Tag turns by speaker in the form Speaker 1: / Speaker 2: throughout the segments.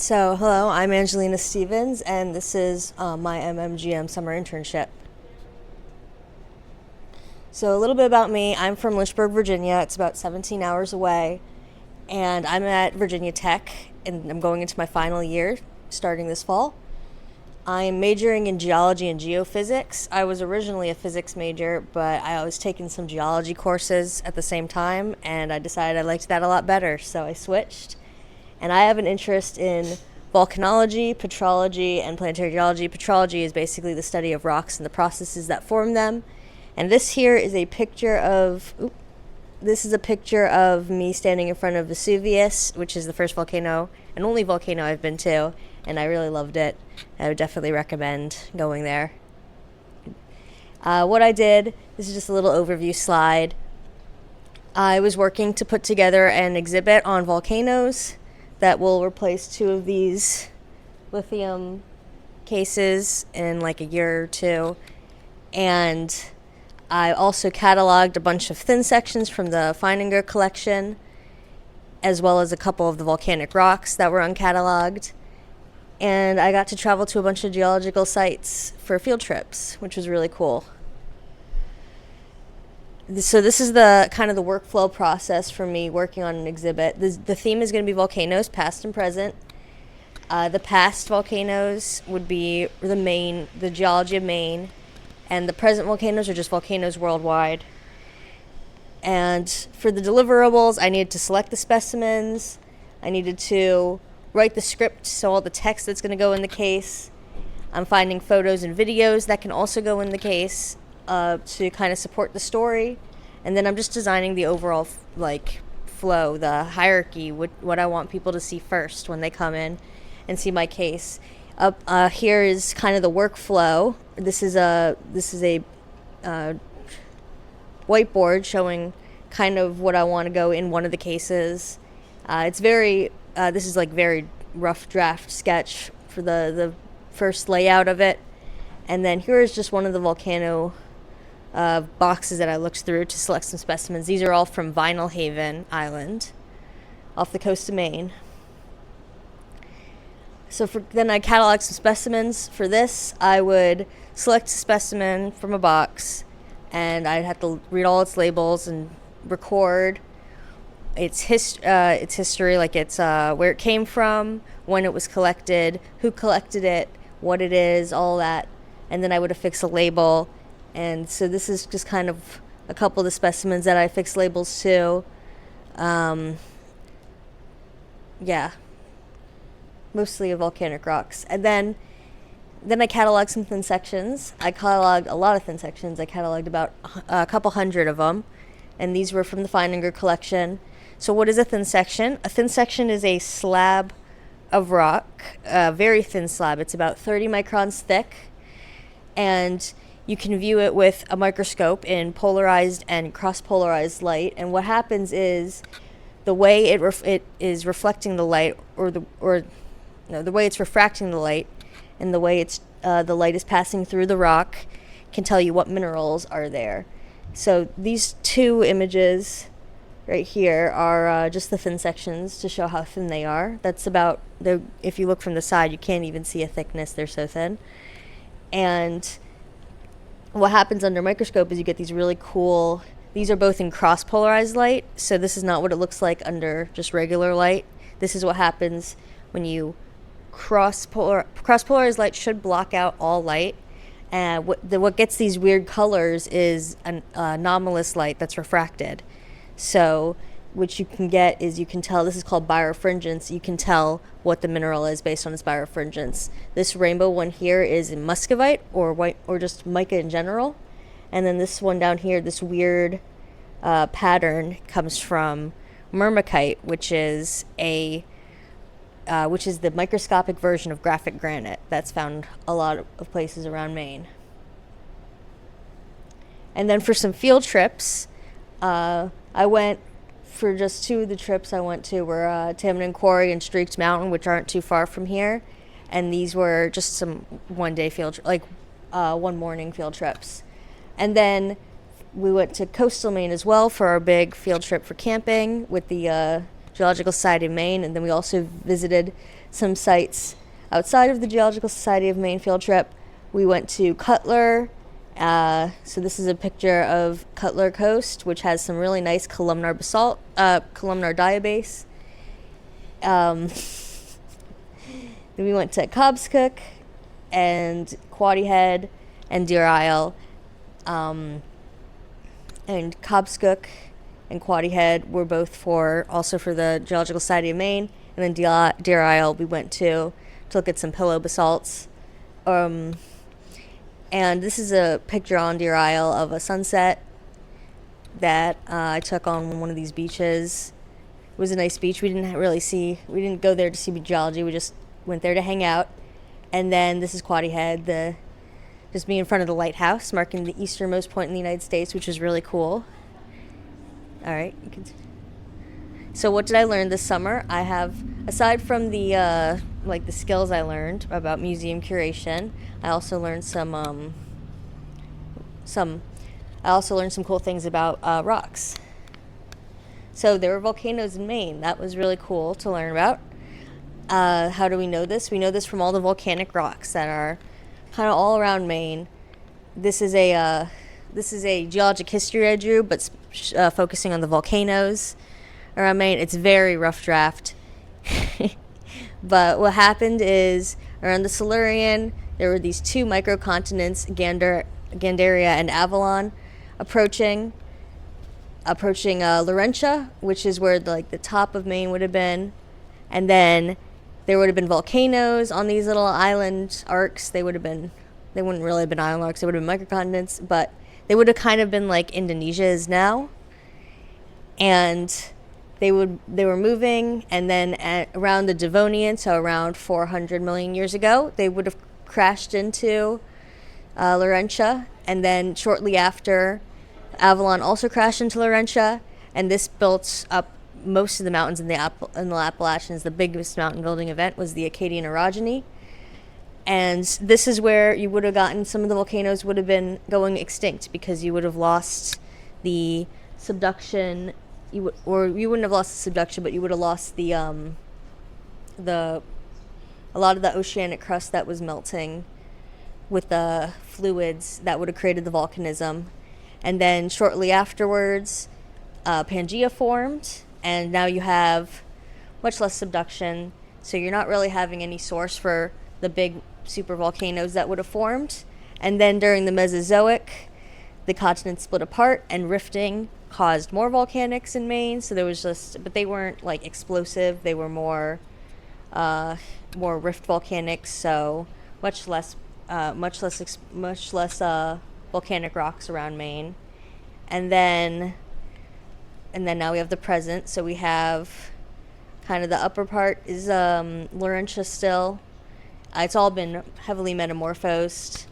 Speaker 1: Hello, I'm Angelina Stephens, and this is my MMGM summer internship. So, a little bit about me. I'm from Lynchburg, Virginia. It's about 17 hours away, and I'm at Virginia Tech, and I'm going into my final year starting this fall. I'm majoring in geology and geophysics. I was originally a physics major, but I was taking some geology courses at the same time, and I decided I liked that a lot better, so I switched. And I have an interest in volcanology, petrology, and planetary geology. Petrology is basically the study of rocks and the processes that form them. And this here is a picture of me standing in front of Vesuvius, which is the first volcano and only volcano I've been to, and I really loved it. I would definitely recommend going there. What I did, this is just a little overview slide. I was working to put together an exhibit on volcanoes that will replace two of these lithium cases in like a year or two. And I also cataloged a bunch of thin sections from the Feininger collection, as well as a couple of the volcanic rocks that were uncatalogued. And I got to travel to a bunch of geological sites for field trips, which was really cool. So this is the kind of the workflow process for me working on an exhibit. The theme is going to be volcanoes, past and present. The past volcanoes would be the geology of Maine, and the present volcanoes are just volcanoes worldwide. And for the deliverables, I needed to select the specimens. I needed to write the script, so all the text that's going to go in the case. I'm finding photos and videos that can also go in the case to kind of support the story. And then I'm just designing the overall flow, the hierarchy, what I want people to see first when they come in and see my case. Up here is kind of the workflow. This is a whiteboard showing kind of what I want to go in one of the cases. It's very this is like very rough draft sketch for the first layout of it. And then here is just one of the volcano boxes that I looked through to select some specimens. These are all from Vinyl Haven Island off the coast of Maine. Then I cataloged some specimens. For this, I would select a specimen from a box, and I'd have to read all its labels and record its history, like it's where it came from, when it was collected, who collected it, what it is, all that. And then I would affix a label. And so this is just kind of a couple of the specimens that I affixed labels to. Mostly of volcanic rocks. And then I cataloged some thin sections. I cataloged a lot of thin sections. I cataloged about a couple hundred of them. And these were from the Feininger collection. So what is a thin section? A thin section is a slab of rock, a very thin slab. It's about 30 microns thick. And you can view it with a microscope in polarized and cross-polarized light. And what happens is the way it is reflecting the light, the way it's refracting the light, and the way the light is passing through the rock can tell you what minerals are there. So these two images right here are just the thin sections to show how thin they are. If you look from the side, you can't even see a thickness. They're so thin. And what happens under microscope is you get these really cool, these are both in cross-polarized light, so this is not what it looks like under just regular light. This is what happens when you cross-polarized light should block out all light. And what gets these weird colors is an anomalous light that's refracted. So what you can get is, you can tell, this is called birefringence. You can tell what the mineral is based on its birefringence. This rainbow one here is in muscovite or white, or just mica in general. And then this one down here, this weird pattern, comes from myrmekite, which is the microscopic version of graphic granite that's found a lot of places around Maine. And then for some field trips, I went for just two of the trips I went to were Tamanin Quarry and Streaked Mountain, which aren't too far from here. And these were just some one-day one morning field trips. And then we went to coastal Maine as well for our big field trip for camping with the Geological Society of Maine, and then we also visited some sites outside of the Geological Society of Maine field trip. We went to Cutler. So this is a picture of Cutler Coast, which has some really nice columnar basalt, columnar diabase. Then we went to Cobscook and Quoddy Head and Deer Isle. And Cobscook and Quoddy Head were both also for the Geological Society of Maine. And then Deer Isle we went to look at some pillow basalts. And this is a picture on Deer Isle of a sunset that I took on one of these beaches. It was a nice beach. We didn't go there to see geology. We just went there to hang out. And then this is Quoddy Head, just being in front of the lighthouse, marking the easternmost point in the United States, which is really cool. All right. So what did I learn this summer? I have, aside from the the skills I learned about museum curation, I also learned some cool things about rocks. So there were volcanoes in Maine. That was really cool to learn about. How do we know this? We know this from all the volcanic rocks that are kind of all around Maine. This is a geologic history I drew, but focusing on the volcanoes around Maine. It's very rough draft. But what happened is, around the Silurian, there were these two microcontinents, Gandaria and Avalon, approaching Laurentia, which is where the top of Maine would have been. And then there would have been volcanoes on these little island arcs. They wouldn't really have been island arcs. They would have been microcontinents, but they would have kind of been like Indonesia is now. And they were moving, and then around the Devonian, so around 400 million years ago, they would have crashed into Laurentia, and then shortly after, Avalon also crashed into Laurentia, and this built up most of the mountains in the Appalachians. The biggest mountain building event was the Acadian orogeny, and this is where you would have gotten some of the volcanoes would have been going extinct, because you would have lost the subduction. You wouldn't have lost the subduction, but you would have lost a lot of the oceanic crust that was melting with the fluids that would have created the volcanism. And then shortly afterwards, Pangea formed, and now you have much less subduction, so you're not really having any source for the big supervolcanoes that would have formed. And then during the Mesozoic, the continents split apart, and rifting caused more volcanics in Maine. So there was but they weren't explosive. They were more rift volcanics. So much less volcanic rocks around Maine. And then now we have the present. So we have kind of the upper part is Laurentia still. It's all been heavily metamorphosed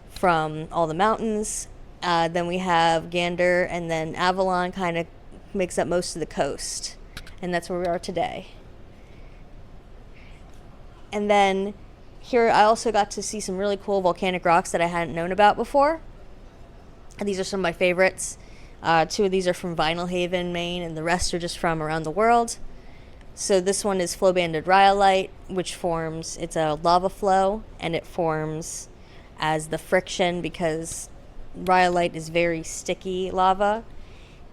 Speaker 1: from all the mountains. Then we have Gander, and then Avalon kind of makes up most of the coast. And that's where we are today. And then here I also got to see some really cool volcanic rocks that I hadn't known about before. And these are some of my favorites. Two of these are from Vinyl Haven, Maine, and the rest are just from around the world. So this one is flow-banded rhyolite, which forms, it's a lava flow, and it forms as the friction, because rhyolite is very sticky lava,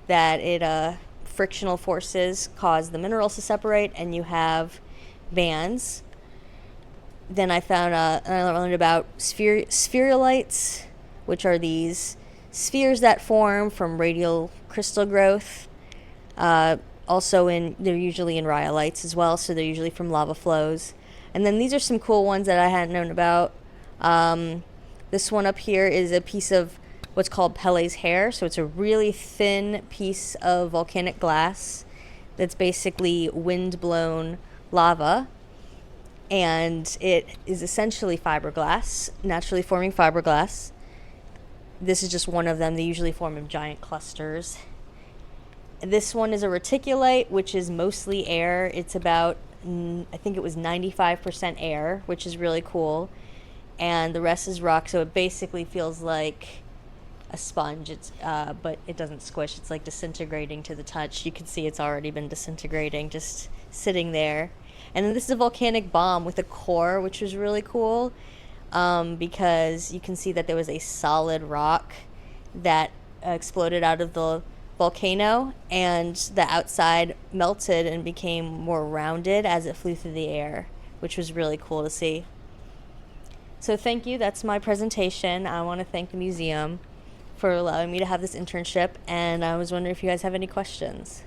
Speaker 1: that frictional forces cause the minerals to separate, and you have bands. Then I learned about spherulites, which are these spheres that form from radial crystal growth. They're usually in rhyolites as well, so they're usually from lava flows. And then these are some cool ones that I hadn't known about. This one up here is a piece of what's called Pele's hair. So it's a really thin piece of volcanic glass that's basically wind-blown lava. And it is essentially fiberglass, naturally forming fiberglass. This is just one of them. They usually form in giant clusters. This one is a reticulite, which is mostly air. It's about, I think it was 95% air, which is really cool. And the rest is rock, so it basically feels like a sponge. It's but it doesn't squish. It's like disintegrating to the touch. You can see it's already been disintegrating, just sitting there. And then this is a volcanic bomb with a core, which was really cool, because you can see that there was a solid rock that exploded out of the volcano, and the outside melted and became more rounded as it flew through the air, which was really cool to see. So thank you. That's my presentation. I want to thank the museum for allowing me to have this internship, and I was wondering if you guys have any questions.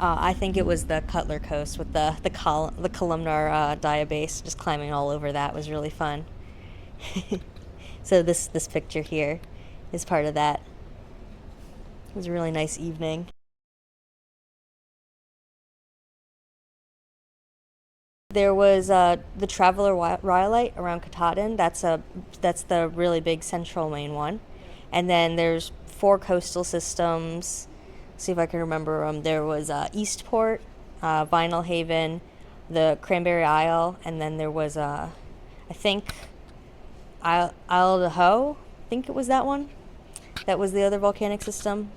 Speaker 1: I think it was the Cutler Coast with the columnar diabase. Just climbing all over that was really fun. So this picture here is part of that. It was a really nice evening. There was the Traveler Rhyolite around Katahdin. That's the really big central Maine one, and then there's 4 coastal systems. See if I can remember them. There was Eastport, Vinyl Haven, the Cranberry Isle, and then there was I think Isle de Ho. I think it was that one. That was the other volcanic system.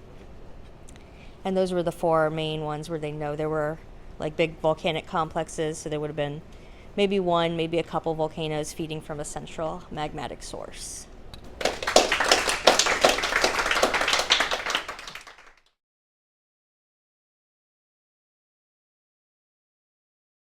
Speaker 1: And those were the 4 main ones where they know there were like big volcanic complexes, so there would have been maybe a couple volcanoes feeding from a central magmatic source.